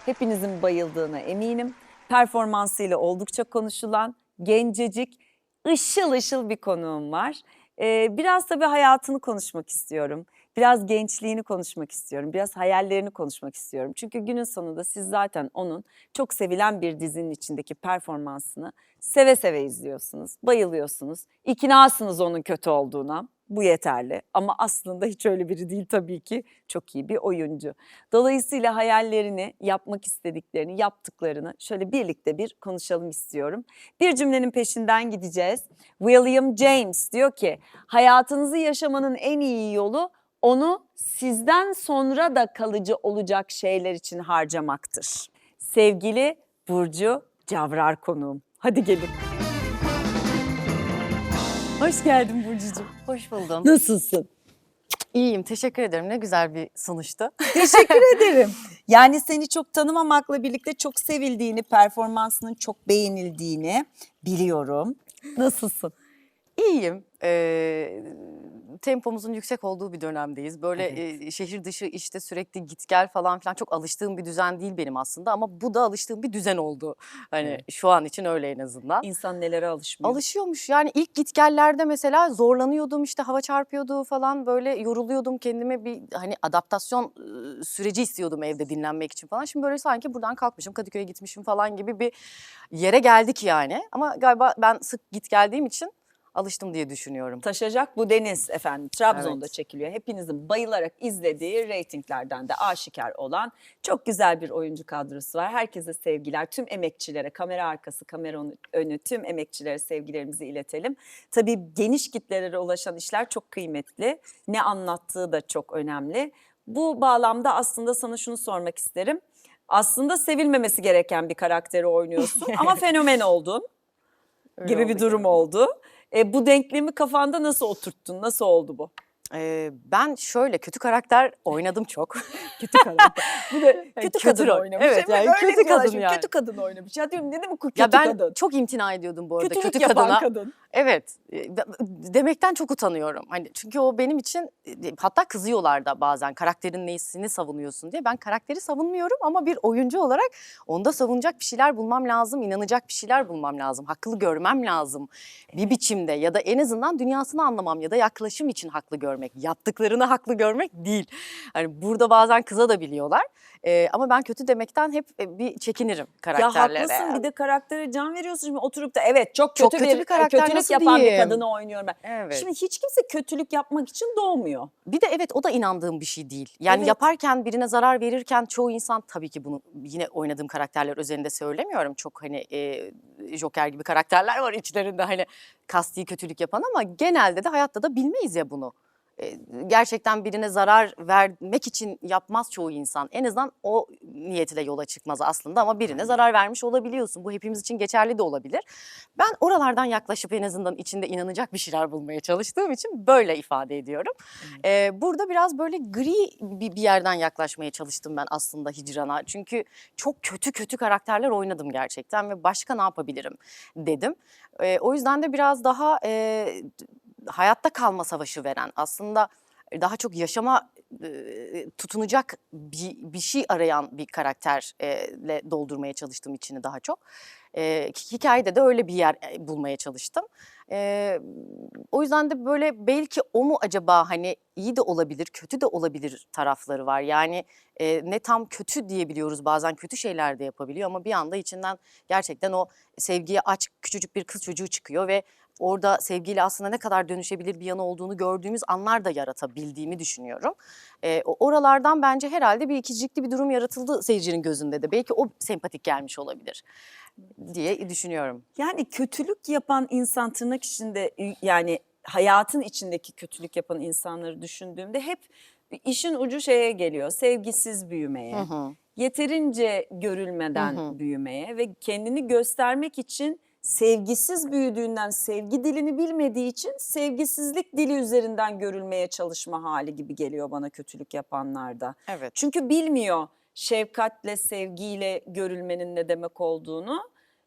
Hepinizin bayıldığına eminim. Performansıyla oldukça konuşulan, gencecik, ışıl ışıl bir konuğum var. Biraz tabii hayatını konuşmak istiyorum. Biraz gençliğini konuşmak istiyorum. Biraz hayallerini konuşmak istiyorum. Çünkü günün sonunda siz zaten onun çok sevilen bir dizinin içindeki performansını seve seve izliyorsunuz. Bayılıyorsunuz. İknasınız onun kötü olduğuna. Bu yeterli ama aslında hiç öyle biri değil tabii ki. Çok iyi bir oyuncu. Dolayısıyla hayallerini, yapmak istediklerini, yaptıklarını şöyle birlikte bir konuşalım istiyorum. Bir cümlenin peşinden gideceğiz. William James diyor ki, hayatınızı yaşamanın en iyi yolu onu sizden sonra da kalıcı olacak şeyler için harcamaktır. Sevgili Burcu Cavrar konuğum. Hadi gelin. Hoş geldin Burcucuğum. Hoş buldum. Nasılsın? İyiyim, teşekkür ederim. Ne güzel bir sonuçtu. Teşekkür ederim. Yani seni çok tanımamakla birlikte çok sevildiğini, performansının çok beğenildiğini biliyorum. Nasılsın? İyiyim. Tempomuzun yüksek olduğu bir dönemdeyiz. Böyle Evet. şehir dışı işte sürekli git gel falan filan çok alıştığım bir düzen değil benim aslında. Ama bu da alıştığım bir düzen oldu. Hani Evet. şu an için öyle en azından. İnsan nelere alışmıyor? Alışıyormuş yani ilk gitgellerde mesela zorlanıyordum işte hava çarpıyordu falan böyle yoruluyordum kendime bir hani adaptasyon süreci istiyordum evde dinlenmek için falan. Şimdi böyle sanki buradan kalkmışım Kadıköy'e gitmişim falan gibi bir yere geldik yani. Ama galiba ben sık git geldiğim için alıştım diye düşünüyorum. Taşacak bu deniz efendim. Trabzon'da Evet. çekiliyor. Hepinizin bayılarak izlediği, reytinglerden de aşikar olan çok güzel bir oyuncu kadrosu var. Herkese sevgiler. Tüm emekçilere, kamera arkası, kamera önü tüm emekçilere sevgilerimizi iletelim. Tabii geniş kitlelere ulaşan işler çok kıymetli. Ne anlattığı da çok önemli. Bu bağlamda aslında sana şunu sormak isterim. Aslında sevilmemesi gereken bir karakteri oynuyorsun ama fenomen oldun Öyle gibi oldu bir durum galiba. oldu. Bu denklemi kafanda nasıl oturttun? Nasıl oldu bu? Ben şöyle kötü karakter oynadım çok. Kötü karakter. Bu da kötü kadın rol. oynamış. Evet, yani Öyle kötü diyorlar kadın şimdi, yani. Kötü kadın oynamış. Ya diyorum ne demek bu kötü Ya ben kadın? çok imtina ediyordum bu arada Kötülük kötü yapan kadına. kadın. Evet, demekten çok utanıyorum. Hani çünkü o benim için hatta kızıyorlar da bazen karakterin neyisini savunuyorsun diye. Ben karakteri savunmuyorum ama bir oyuncu olarak onda savunacak bir şeyler bulmam lazım, inanacak bir şeyler bulmam lazım, haklı görmem lazım bir biçimde ya da en azından dünyasını anlamam ya da yaklaşım için haklı görmek, yaptıklarını haklı görmek değil. Hani burada bazen kıza da biliyorlar. Ama ben kötü demekten hep bir çekinirim Ya karakterlere. haklısın, bir de karaktere can veriyorsun. Şimdi oturup da evet çok Çok kötü kötü bir karakter, kötülük nasıl yapan bir diyeyim? kadını oynuyorum ben. Evet. Şimdi hiç kimse kötülük yapmak için doğmuyor. Bir de evet o da inandığım bir şey değil. Yani Evet. yaparken birine zarar verirken çoğu insan tabii ki bunu yine oynadığım karakterler üzerinde söylemiyorum. Çok hani Joker gibi karakterler var içlerinde hani kasti kötülük yapan ama genelde de hayatta da bilmeyiz ya bunu. Gerçekten birine zarar vermek için yapmaz çoğu insan. En azından o niyetiyle yola çıkmaz aslında ama birine zarar vermiş olabiliyorsun. Bu hepimiz için geçerli de olabilir. Ben oralardan yaklaşıp en azından içinde inanacak bir şeyler bulmaya çalıştığım için böyle ifade ediyorum. Burada biraz böyle gri bir yerden yaklaşmaya çalıştım ben aslında Hicran'a. Çünkü çok kötü karakterler oynadım gerçekten ve başka ne yapabilirim dedim. O yüzden de biraz daha hayatta kalma savaşı veren aslında daha çok yaşama tutunacak bir şey arayan bir karakterle doldurmaya çalıştım içini daha çok. Hikayede de öyle bir yer bulmaya çalıştım. O yüzden de böyle belki o mu acaba hani iyi de olabilir, kötü de olabilir tarafları var. Yani ne tam kötü diyebiliyoruz bazen kötü şeyler de yapabiliyor ama bir anda içinden gerçekten o sevgiye aç küçücük bir kız çocuğu çıkıyor ve orada sevgiyle aslında ne kadar dönüşebilir bir yanı olduğunu gördüğümüz anlar da yaratabildiğimi düşünüyorum. Oralardan bence herhalde bir ikicikli bir durum yaratıldı seyircinin gözünde de. Belki o sempatik gelmiş olabilir diye düşünüyorum. Yani kötülük yapan insan tırnak içinde yani hayatın içindeki kötülük yapan insanları düşündüğümde hep işin ucu şeye geliyor. Sevgisiz büyümeye, Hı hı. yeterince Hı görülmeden hı. büyümeye ve kendini göstermek için sevgisiz büyüdüğünden sevgi dilini bilmediği için sevgisizlik dili üzerinden görülmeye çalışma hali gibi geliyor bana kötülük yapanlarda. Evet. Çünkü bilmiyor şefkatle, sevgiyle görülmenin ne demek olduğunu.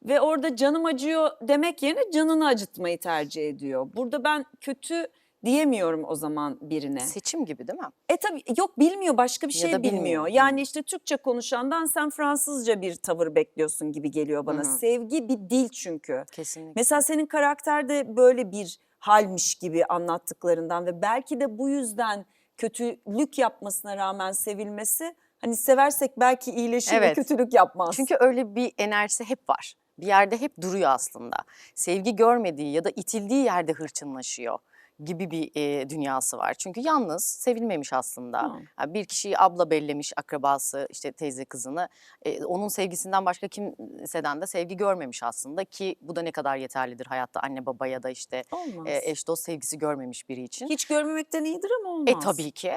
Ve orada canım acıyor demek yerine canını acıtmayı tercih ediyor. Burada ben kötü diyemiyorum o zaman birine. Seçim gibi değil mi? Tabii yok, bilmiyor, başka bir Ya şey da bilmiyor. bilmiyor. Yani işte Türkçe konuşandan sen Fransızca bir tavır bekliyorsun gibi geliyor bana. Sevgi bir dil çünkü. Kesinlikle. Mesela senin karakterde böyle bir halmiş gibi anlattıklarından ve belki de bu yüzden kötülük yapmasına rağmen sevilmesi, hani seversek belki iyileşir ve Evet. kötülük yapmaz. Çünkü öyle bir enerjisi hep var. Bir yerde hep duruyor aslında. Sevgi görmediği ya da itildiği yerde hırçınlaşıyor gibi bir dünyası var. Çünkü yalnız, sevilmemiş aslında. Hı. Yani bir kişiyi abla bellemiş, akrabası, işte teyze kızını. Onun sevgisinden başka kimseden de sevgi görmemiş aslında ki bu da ne kadar yeterlidir hayatta anne baba ya da işte Olmaz. eş dost sevgisi görmemiş biri için. Hiç görmemekten iyidir ama olmaz. Tabii ki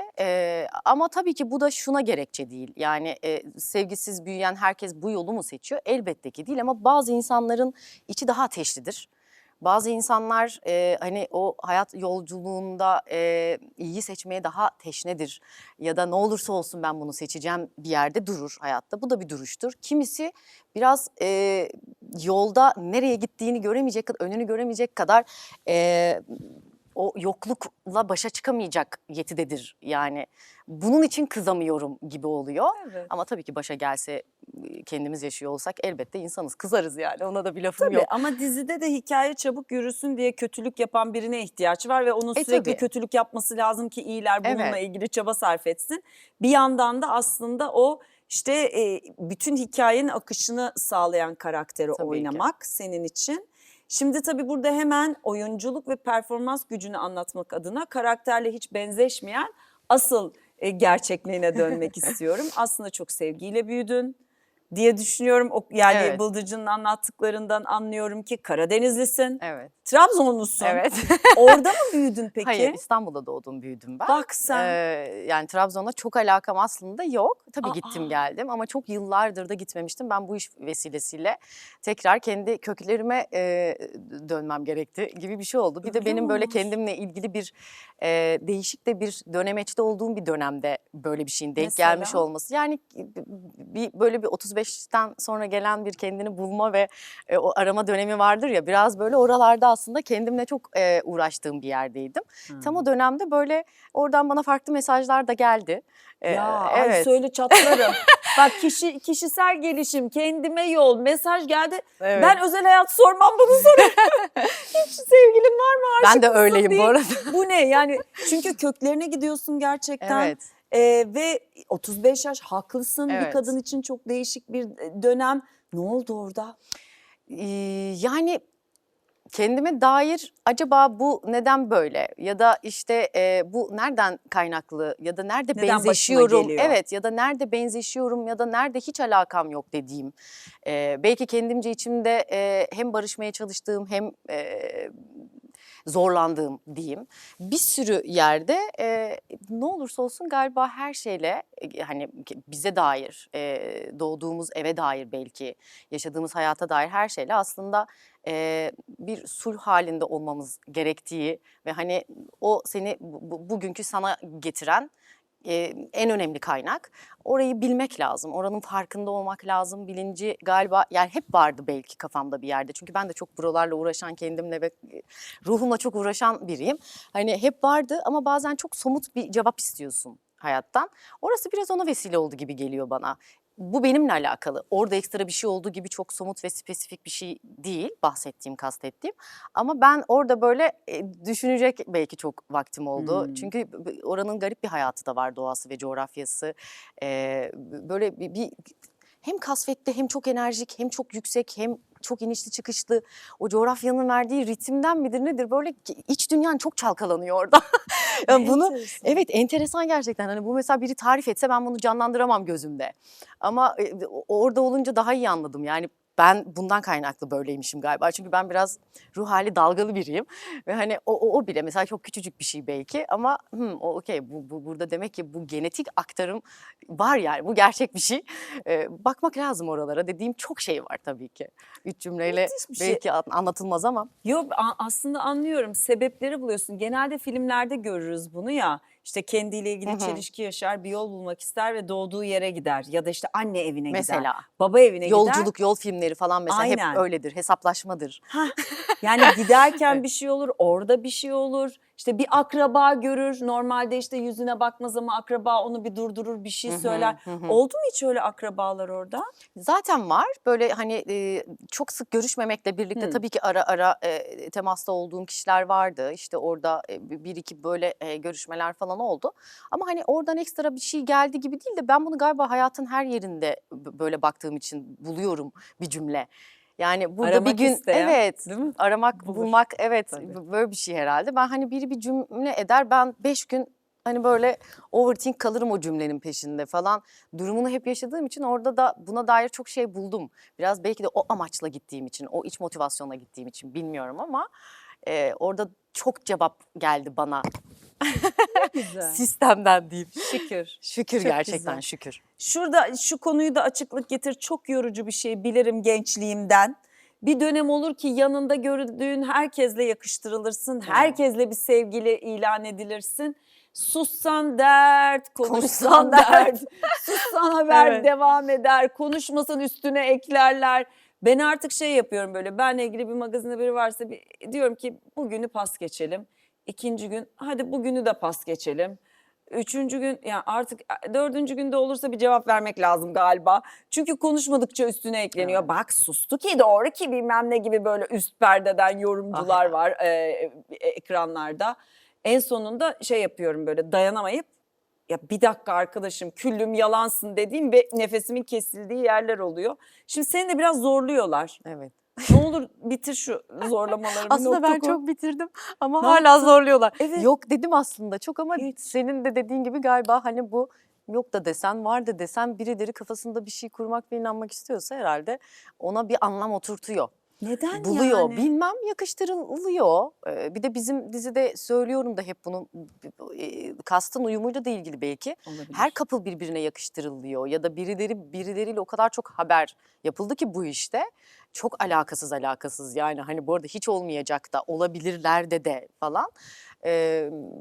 ama tabii ki bu da şuna gerekçe değil. Yani sevgisiz büyüyen herkes bu yolu mu seçiyor? Elbette ki değil ama bazı insanların içi daha ateşlidir. Bazı insanlar hani o hayat yolculuğunda iyiyi seçmeye daha teşnedir. Ya da ne olursa olsun ben bunu seçeceğim bir yerde durur hayatta. Bu da bir duruştur. Kimisi biraz yolda nereye gittiğini göremeyecek, önünü göremeyecek kadar o yoklukla başa çıkamayacak yetidedir yani. Bunun için kızamıyorum gibi oluyor. Evet. Ama tabii ki başa gelse kendimiz yaşıyor olsak elbette insanız. Kızarız yani ona da bir lafım Tabii yok. ama dizide de hikaye çabuk yürüsün diye kötülük yapan birine ihtiyaç var ve onun sürekli Tabii. kötülük yapması lazım ki iyiler bununla Evet. ilgili çaba sarf etsin. Bir yandan da aslında o işte bütün hikayenin akışını sağlayan karakteri Tabii ki. oynamak senin için. Şimdi tabii burada hemen oyunculuk ve performans gücünü anlatmak adına karakterle hiç benzeşmeyen asıl gerçekliğine dönmek istiyorum. Aslında çok sevgiyle büyüdün diye düşünüyorum. Yani Evet. Bıldırcın'ın anlattıklarından anlıyorum ki Karadenizlisin, Evet. Trabzonlusun. Evet. Orada mı büyüdün peki? Hayır, İstanbul'da doğdum, büyüdüm ben. Bak sen. Yani Trabzon'la çok alakam aslında yok. Tabii Aa. gittim geldim ama çok yıllardır da gitmemiştim. Ben bu iş vesilesiyle tekrar kendi köklerime dönmem gerekti gibi bir şey oldu. Bir de Öyle benim mi böyle olmuş? kendimle ilgili bir değişik de bir dönemeçte olduğum bir dönemde böyle bir şeyin denk Mesela? gelmiş olması. Yani böyle bir 35'ten sonra gelen bir kendini bulma ve o arama dönemi vardır ya, biraz böyle oralarda aslında kendimle çok uğraştığım bir yerdeydim. Tam o dönemde böyle oradan bana farklı mesajlar da geldi. Ya ay Evet. söyle çatlarım. Bak kişisel gelişim, kendime yol, mesaj geldi. Evet. Ben özel hayat sormam, bunu sorarım. Hiç sevgilin var mı? Ben de Aşık mısın öyleyim bu değil. arada. Bu ne yani, çünkü köklerine gidiyorsun gerçekten. Evet. Ve 35 yaş haklısın, bir Evet. kadın için çok değişik bir dönem. Ne oldu orada? Yani kendime dair acaba bu neden böyle ya da işte bu nereden kaynaklı ya da nerede Neden başıma benzeşiyorum, geliyor? evet, ya da nerede benzeşiyorum ya da nerede hiç alakam yok dediğim, belki kendimce içimde hem barışmaya çalıştığım hem zorlandığım diyeyim bir sürü yerde ne olursa olsun galiba her şeyle hani bize dair, doğduğumuz eve dair, belki yaşadığımız hayata dair her şeyle aslında bir sulh halinde olmamız gerektiği ve hani o seni bugünkü sana getiren en önemli kaynak. Orayı bilmek lazım, oranın farkında olmak lazım. Bilinci galiba yani hep vardı belki kafamda bir yerde. Çünkü ben de çok buralarla uğraşan, kendimle ve ruhumla çok uğraşan biriyim. Hani hep vardı ama bazen çok somut bir cevap istiyorsun hayattan. Orası biraz ona vesile oldu gibi geliyor bana. Bu benimle alakalı. Orada ekstra bir şey olduğu gibi çok somut ve spesifik bir şey değil bahsettiğim, kastettiğim. Ama ben orada böyle düşünecek belki çok vaktim oldu. Çünkü oranın garip bir hayatı da var, doğası ve coğrafyası. Böyle bir hem kasvetli, hem çok enerjik, hem çok yüksek, hem çok inişli çıkışlı. O coğrafyanın verdiği ritimden midir nedir, böyle iç dünyan çok çalkalanıyor orada. Yani bunu Enteresan. evet, enteresan gerçekten. Hani bu mesela biri tarif etse ben bunu canlandıramam gözümde. Ama orada olunca daha iyi anladım. Yani ben bundan kaynaklı böyleymişim galiba. Çünkü ben biraz ruh hali dalgalı biriyim. Ve hani o bile mesela çok küçücük bir şey belki ama o okey, burada demek ki bu genetik aktarım var, yani bu gerçek bir şey. Bakmak lazım oralara, dediğim çok şey var tabii ki. 3 cümleyle Müthiş bir şey. belki anlatılmaz ama. Yok, aslında anlıyorum. Sebepleri buluyorsun. Genelde filmlerde görürüz bunu ya. İşte kendiyle ilgili çelişki yaşar, bir yol bulmak ister ve doğduğu yere gider. Ya da işte anne evine gider, Mesela baba evine gider. yolculuk, yol filmleri falan mesela Aynen. hep öyledir. Hesaplaşmadır. Hah, Yani giderken Evet. bir şey olur, orada bir şey olur. İşte bir akraba görür. Normalde işte yüzüne bakmaz ama akraba onu bir durdurur, bir şey Hı söyler. hı, hı hı. Oldu mu hiç öyle akrabalar orada? Zaten var. Böyle, hani, çok sık görüşmemekle birlikte Hımm. tabii ki ara ara, temasta olduğum kişiler vardı. İşte, orada, 1-2 böyle, görüşmeler falan oldu. Ama, hani, oradan ekstra bir şey geldi gibi değil de ben bunu galiba hayatın her yerinde böyle baktığım için buluyorum bir cümle. Yani, burada bir Aramak gün isteyen, evet, değil mi? aramak, Bulur. bulmak evet, Tabii. böyle bir şey herhalde. Ben, hani, biri bir cümle eder, ben 5 gün, hani, böyle overthink kalırım o cümlenin peşinde falan. Durumunu hep yaşadığım için orada da buna dair çok şey buldum. Biraz belki de o amaçla gittiğim için, o iç motivasyonla gittiğim için bilmiyorum ama orada çok cevap geldi bana Güzel. sistemden diyeyim. Şükür. Şükür Çok gerçekten güzel. şükür. Şurada şu konuyu da açıklık getir. Çok yorucu bir şey bilirim gençliğimden. Bir dönem olur ki yanında gördüğün herkesle yakıştırılırsın. Herkesle bir sevgili ilan edilirsin. Sussan dert, konuşsan Konuşsan dert. dert. Sussan haber Evet. devam eder. Konuşmasan üstüne eklerler. Ben artık şey yapıyorum böyle. Benle ilgili bir magazinde biri varsa diyorum ki bugünü pas geçelim. İkinci gün hadi bugünü de pas geçelim. Üçüncü gün yani artık dördüncü günde olursa bir cevap vermek lazım galiba. Çünkü konuşmadıkça üstüne ekleniyor. Evet. Bak sustu ki doğru ki bilmem ne gibi böyle üst perdeden yorumcular Ah ya. var ekranlarda. En sonunda şey yapıyorum böyle dayanamayıp ya bir dakika arkadaşım küllüm yalansın dediğim ve nefesimin kesildiği yerler oluyor. Şimdi seni de biraz zorluyorlar. Evet. Ne olur bitir şu zorlamaları bir Aslında ben nokta koy. çok bitirdim ama Ne hala yaptın? zorluyorlar. Evet. Yok dedim aslında çok ama Hiç. senin de dediğin gibi galiba hani bu yok da desen var da desen birileri kafasında bir şey kurmak ve inanmak istiyorsa herhalde ona bir anlam oturtuyor. Neden Buluyor. yani? Bilmem yakıştırılıyor. Bir de bizim dizide söylüyorum da hep bunu kastın uyumuyla da ilgili belki. Olabilir. Her couple birbirine yakıştırılıyor ya da birileriyle o kadar çok haber yapıldı ki bu işte. Çok alakasız yani hani bu arada hiç olmayacak da olabilirler de falan.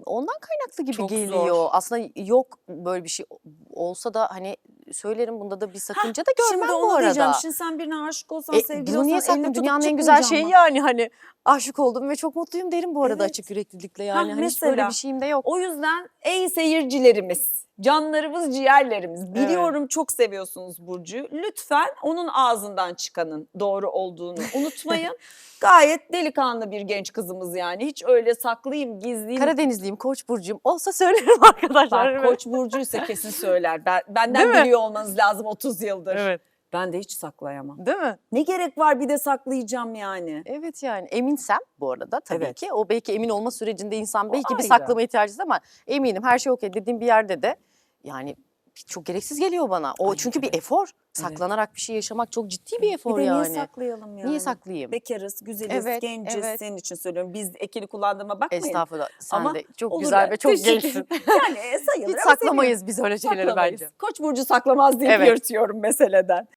Ondan kaynaklı gibi Çok geliyor. zor. Aslında yok böyle bir şey olsa da hani söylerim bunda da bir sakınca da görmem Şimdi bu onu diyeceğim. arada. Şimdi sen birine aşık olsan, sevgili Bunu niye olsan elini saklayayım? tutup Dünyanın en güzel şeyi çıkmayacağım mı? yani hani aşık oldum ve çok mutluyum derim bu arada Evet. açık yüreklilikle yani. Hani hiç böyle Mesela bir şeyim de yok. o yüzden ey seyircilerimiz, canlarımız, ciğerlerimiz biliyorum çok seviyorsunuz Burcu'yu. Lütfen onun ağzından çıkanın doğru olduğunu unutmayın. Gayet delikanlı bir genç kızımız yani. Hiç öyle saklayayım, gizleyeyim. Karadenizliyim, Koç burcuyum. Olsa söylerim arkadaşlar. Bak Koç burcuysa kesin söyler. Değil Benden mi? biliyor olmanız lazım 30 yıldır. Evet. Ben de hiç saklayamam. Değil mi? Ne gerek var bir de saklayacağım yani. Evet yani eminsem bu arada tabii Evet. ki. O belki emin olma sürecinde insan O belki bir ayrı. saklama ihtiyacı ama eminim her şey okey dediğim bir yerde de yani çok gereksiz geliyor bana. O Ay, çünkü bir evet. efor. Saklanarak bir şey yaşamak çok ciddi bir efor Bir de yani. niye saklayalım yani? Niye saklayayım? Bekarız, güzeliz, Evet, genciz. evet. Senin için söylüyorum. Biz ekini kullandığıma bakmayın. Estağfurullah. Sen Ama de çok olur güzel yani. ve çok Teşekkür gençsin. Yani sayılır Hiç ama saklamayız biz öyle şeyleri saklamayız. bence. Koç burcu saklamaz deyip Evet. yırtıyorum meseleden.